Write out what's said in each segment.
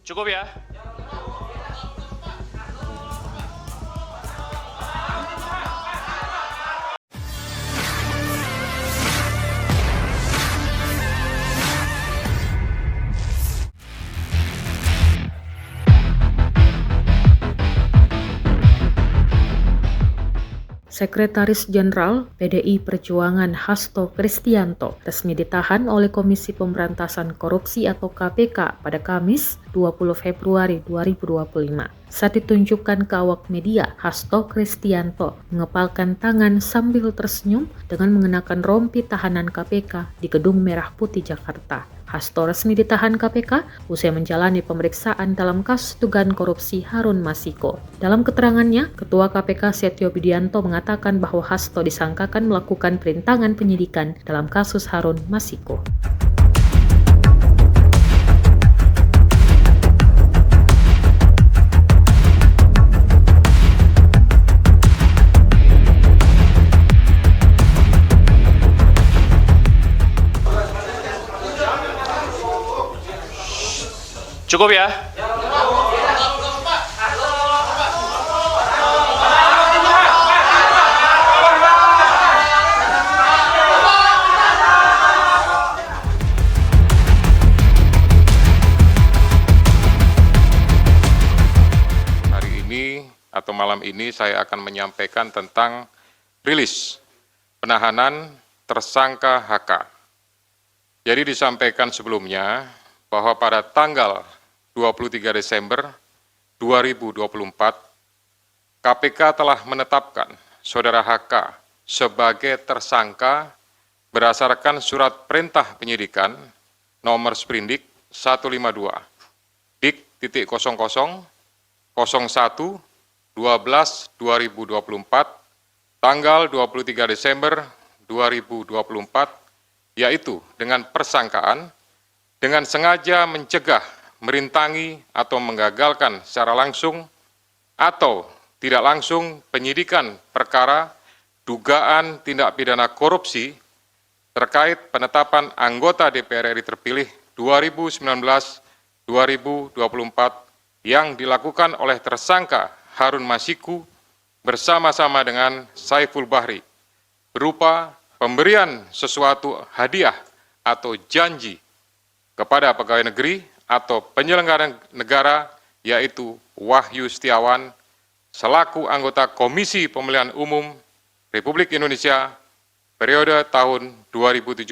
Cukup ya. Sekretaris Jenderal PDI Perjuangan Hasto Kristianto resmi ditahan oleh Komisi Pemberantasan Korupsi atau KPK pada Kamis 20 Februari 2025. Saat ditunjukkan ke awak media, Hasto Kristianto mengepalkan tangan sambil tersenyum dengan mengenakan rompi tahanan KPK di Gedung Merah Putih Jakarta. Hasto resmi ditahan KPK usai menjalani pemeriksaan dalam kasus dugaan korupsi Harun Masiku. Dalam keterangannya, Ketua KPK Setio Budianto mengatakan bahwa Hasto disangkakan melakukan perintangan penyidikan dalam kasus Harun Masiku. Cukup ya. Hari ini atau malam ini saya akan menyampaikan tentang rilis penahanan tersangka HK. Jadi disampaikan sebelumnya bahwa pada tanggal 23 Desember 2024, KPK telah menetapkan Saudara HK sebagai tersangka berdasarkan surat perintah penyidikan nomor sprindik 152 dik.00 01 12 2024 tanggal 23 Desember 2024, yaitu dengan persangkaan dengan sengaja mencegah, merintangi, atau menggagalkan secara langsung atau tidak langsung penyidikan perkara dugaan tindak pidana korupsi terkait penetapan anggota DPR RI terpilih 2019-2024 yang dilakukan oleh tersangka Harun Masiku bersama-sama dengan Saiful Bahri berupa pemberian sesuatu hadiah atau janji kepada pegawai negeri atau penyelenggara negara, yaitu Wahyu Setiawan selaku anggota Komisi Pemilihan Umum Republik Indonesia periode tahun 2017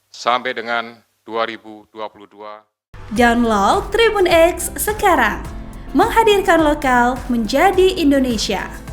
sampai dengan 2022. Download Tribun X sekarang, menghadirkan lokal menjadi Indonesia.